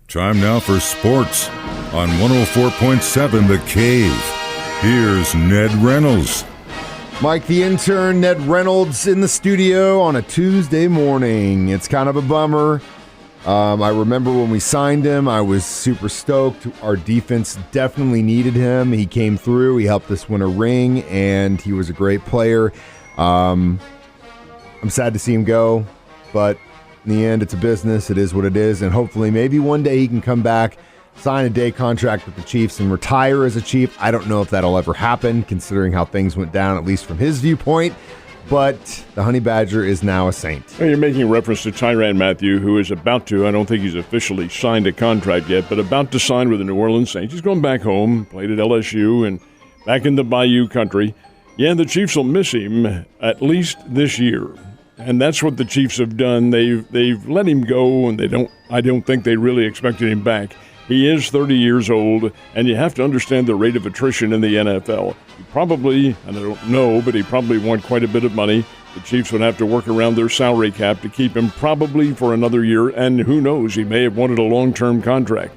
Time now for sports on 104.7 The Cave. Here's Ned Reynolds. Mike the Intern, Ned Reynolds in the studio on a Tuesday morning. It's kind of a bummer. I remember when we signed him, I was super stoked. Our defense definitely needed him. He came through. He helped us win a ring, and he was a great player. I'm sad to see him go, but in the end, it's a business. It is what it is, and hopefully maybe one day he can come back, sign a day contract with the Chiefs, and retire as a Chief. I don't know if that'll ever happen, considering how things went down, at least from his viewpoint, but the Honey Badger is now a Saint. Well, you're making reference to Tyrann Mathieu, who is about to, I don't think he's officially signed a contract yet, but about to sign with the New Orleans Saints. He's going back home, played at LSU, and back in the Bayou country. Yeah, the Chiefs will miss him at least this year. And that's what the Chiefs have done. They've let him go, and I don't think they really expected him back. He is 30 years old, and you have to understand the rate of attrition in the NFL. He probably, and I don't know, but he probably won quite a bit of money. The Chiefs would have to work around their salary cap to keep him probably for another year, and who knows, he may have wanted a long-term contract.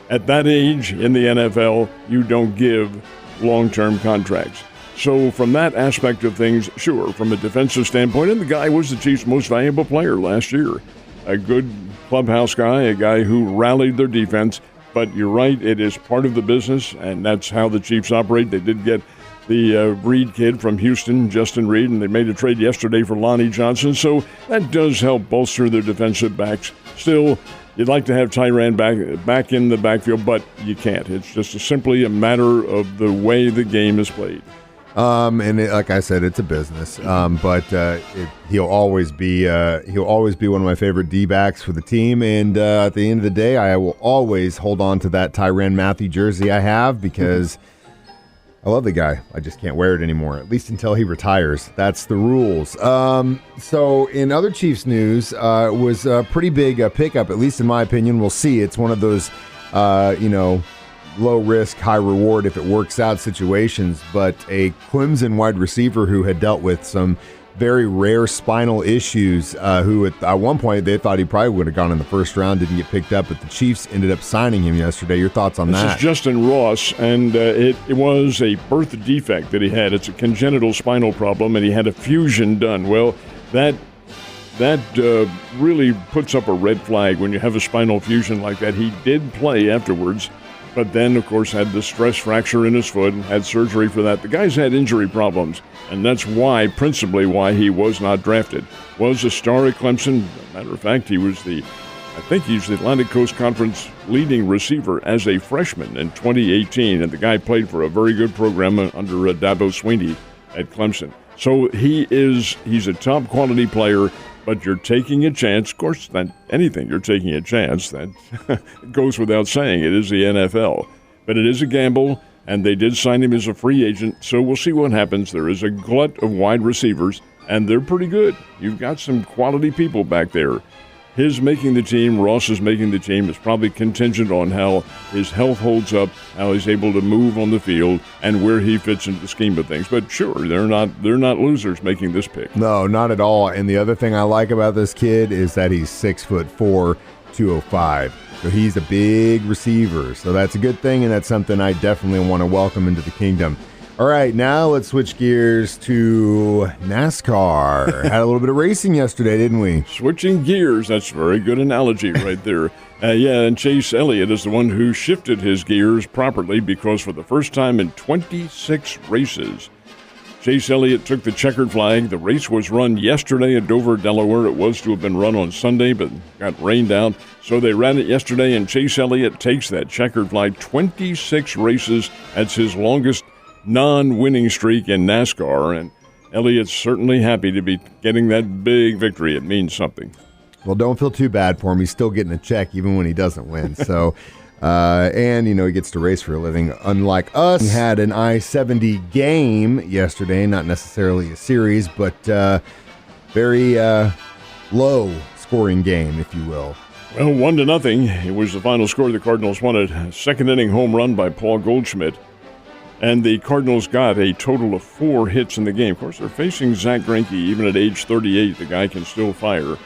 At that age in the NFL, you don't give long-term contracts. So from that aspect of things, sure, from a defensive standpoint, and the guy was the Chiefs' most valuable player last year. A good clubhouse guy, a guy who rallied their defense. But you're right, it is part of the business, and that's how the Chiefs operate. They did get the Reed kid from Houston, Justin Reed, and they made a trade yesterday for Lonnie Johnson. So that does help bolster their defensive backs. Still, you'd like to have Tyrann back in the backfield, but you can't. It's just simply a matter of the way the game is played. Like I said, it's a business. But he'll always be one of my favorite D-backs for the team. And at the end of the day, I will always hold on to that Tyrann Mathieu jersey I have because I love the guy. I just can't wear it anymore, at least until he retires. That's the rules. So in other Chiefs news, it was a pretty big pickup, at least in my opinion. We'll see. It's one of those, low risk, high reward if it works out situations, but a Clemson wide receiver who had dealt with some very rare spinal issues, who at one point they thought he probably would have gone in the first round, didn't get picked up, but the Chiefs ended up signing him yesterday. Your thoughts on that? This is Justin Ross, and it was a birth defect that he had. It's a congenital spinal problem, and he had a fusion done. Well, that really puts up a red flag when you have a spinal fusion like that. He did play afterwards, but then, of course, had the stress fracture in his foot and had surgery for that. The guy's had injury problems, and that's principally why he was not drafted. Was a star at Clemson. Matter of fact, he was the Atlantic Coast Conference leading receiver as a freshman in 2018, and the guy played for a very good program under Dabo Swinney at Clemson. So he's a top quality player. But you're taking a chance. Of course, anything you're taking a chance, that goes without saying. It is the NFL. But it is a gamble, and they did sign him as a free agent, so we'll see what happens. There is a glut of wide receivers, and they're pretty good. You've got some quality people back there. His making the team, Ross's making the team, is probably contingent on how his health holds up, how he's able to move on the field, and where he fits into the scheme of things. But sure, they're not losers making this pick. No, not at all. And the other thing I like about this kid is that he's 6'4", 205. So he's a big receiver. So that's a good thing, and that's something I definitely want to welcome into the kingdom. All right, now let's switch gears to NASCAR. Had a little bit of racing yesterday, didn't we? Switching gears, that's a very good analogy right there. And Chase Elliott is the one who shifted his gears properly because for the first time in 26 races, Chase Elliott took the checkered flag. The race was run yesterday at Dover, Delaware. It was to have been run on Sunday, but got rained out. So they ran it yesterday, and Chase Elliott takes that checkered flag. 26 races. That's his longest non-winning streak in NASCAR, and Elliott's certainly happy to be getting that big victory. It means something. Well, don't feel too bad for him. He's still getting a check even when he doesn't win. So, and, he gets to race for a living. Unlike us, we had an I-70 game yesterday, not necessarily a series, but very low-scoring game, if you will. Well, 1-0. It was the final score. The Cardinals won a second-inning home run by Paul Goldschmidt. And the Cardinals got a total of 4 hits in the game. Of course, they're facing Zach Greinke. Even at age 38, the guy can still fire.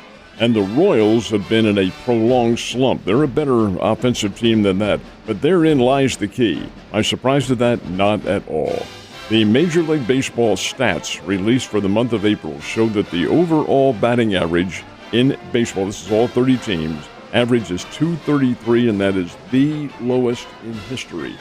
And the Royals have been in a prolonged slump. They're a better offensive team than that, but therein lies the key. Am I surprised at that? Not at all. The Major League Baseball stats released for the month of April show that the overall batting average in baseball, this is all 30 teams, average is .233, and that is the lowest in history.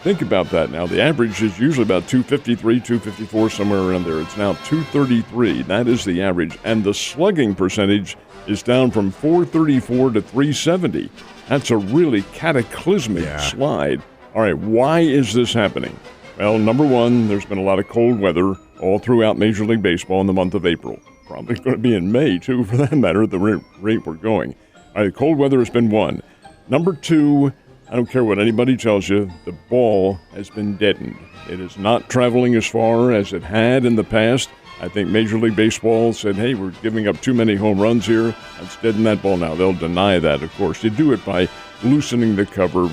Think about that now. The average is usually about .253, .254, somewhere around there. It's now .233. That is the average. And the slugging percentage is down from .434 to .370. That's a really cataclysmic slide. All right, why is this happening? Well, number one, there's been a lot of cold weather all throughout Major League Baseball in the month of April. Probably going to be in May, too, for that matter, at the rate we're going. All right, cold weather has been one. Number two, I don't care what anybody tells you, the ball has been deadened. It is not traveling as far as it had in the past. I think Major League Baseball said, hey, we're giving up too many home runs here. Let's deaden that ball now. They'll deny that, of course. You do it by loosening the cover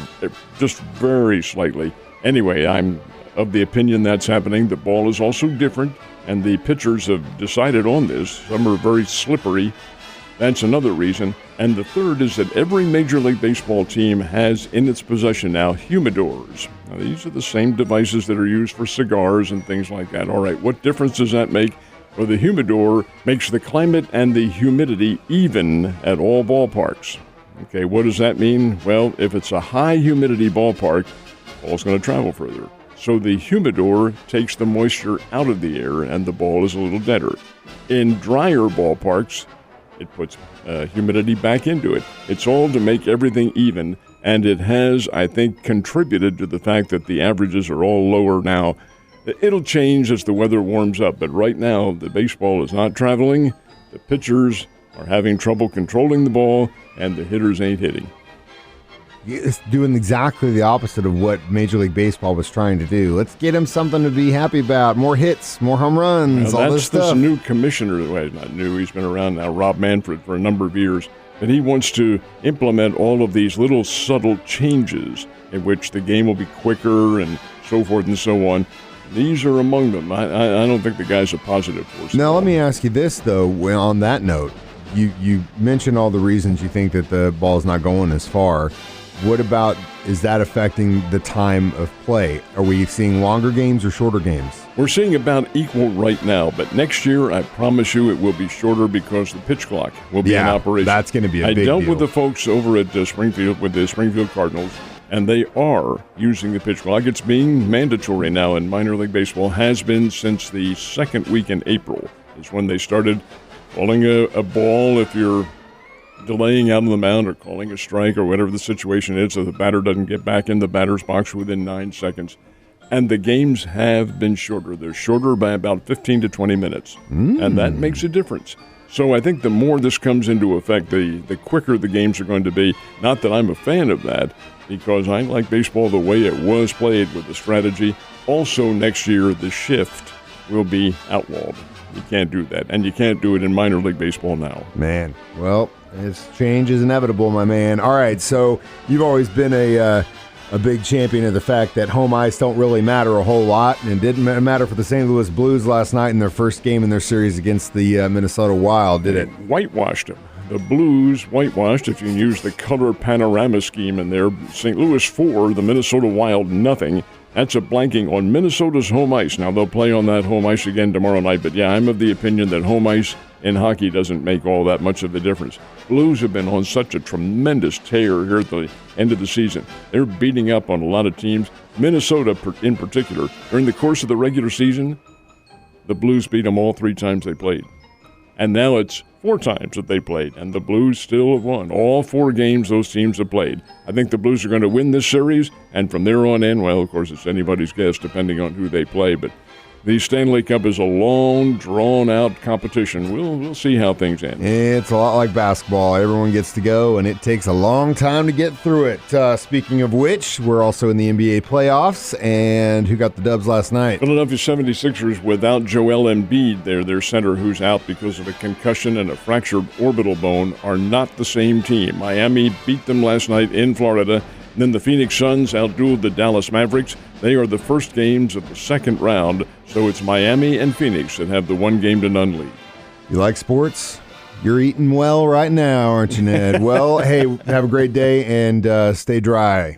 just very slightly. Anyway, I'm of the opinion that's happening. The ball is also different, and the pitchers have decided on this. Some are very slippery. That's another reason. And the third is that every Major League Baseball team has in its possession now humidors. Now, these are the same devices that are used for cigars and things like that. All right, what difference does that make? Well, the humidor makes the climate and the humidity even at all ballparks. Okay, what does that mean? Well, if it's a high humidity ballpark, the ball's going to travel further. So the humidor takes the moisture out of the air and the ball is a little deader. In drier ballparks, it puts humidity back into it. It's all to make everything even, and it has, I think, contributed to the fact that the averages are all lower now. It'll change as the weather warms up, but right now the baseball is not traveling, the pitchers are having trouble controlling the ball, and the hitters ain't hitting. It's doing exactly the opposite of what Major League Baseball was trying to do. Let's get him something to be happy about. More hits, more home runs, all this stuff. That's this new commissioner. Well, he's not new. He's been around now, Rob Manfred, for a number of years. And he wants to implement all of these little subtle changes in which the game will be quicker and so forth and so on. These are among them. I don't think the guy's a positive force. Now, let me ask you this, though, on that note. You mentioned all the reasons you think that the ball's not going as far. What about, is that affecting the time of play? Are we seeing longer games or shorter games? We're seeing about equal right now, but next year, I promise you, it will be shorter because the pitch clock will be in operation. That's going to be a big deal. I dealt with the folks over at Springfield, with the Springfield Cardinals, and they are using the pitch clock. It's being mandatory now in minor league baseball, has been since the second week in April, is when they started calling a ball if you're delaying out on the mound or calling a strike or whatever the situation is so the batter doesn't get back in the batter's box within 9 seconds. And the games have been shorter. They're shorter by about 15 to 20 minutes, and that makes a difference. So I think the more this comes into effect, the quicker the games are going to be. Not that I'm a fan of that, because I like baseball the way it was played with the strategy. Also, next year, the shift will be outlawed. You can't do that, and you can't do it in minor league baseball now. Man, well, this change is inevitable, my man. All right, so you've always been a big champion of the fact that home ice don't really matter a whole lot, and it didn't matter for the St. Louis Blues last night in their first game in their series against the Minnesota Wild, did it? Whitewashed them. The Blues whitewashed, if you can use the color panorama scheme in there. St. Louis 4, the Minnesota Wild nothing. That's a blanking on Minnesota's home ice. Now, they'll play on that home ice again tomorrow night, but yeah, I'm of the opinion that home ice in hockey doesn't make all that much of a difference. Blues have been on such a tremendous tear here at the end of the season. They're beating up on a lot of teams. Minnesota, in particular, during the course of the regular season, the Blues beat them all 3 times they played. And now it's 4 times that they played, and the Blues still have won. All 4 games those teams have played. I think the Blues are going to win this series, and from there on in, well, of course, it's anybody's guess depending on who they play, but the Stanley Cup is a long, drawn-out competition. We'll see how things end. It's a lot like basketball. Everyone gets to go, and it takes a long time to get through it. Speaking of which, we're also in the NBA playoffs, and who got the dubs last night? Philadelphia 76ers without Joel Embiid, their center who's out because of a concussion and a fractured orbital bone, are not the same team. Miami beat them last night in Florida. Then the Phoenix Suns outdueled the Dallas Mavericks. They are the first games of the second round, so it's Miami and Phoenix that have the 1-game-to-none lead. You like sports? You're eating well right now, aren't you, Ned? Well, hey, have a great day and stay dry.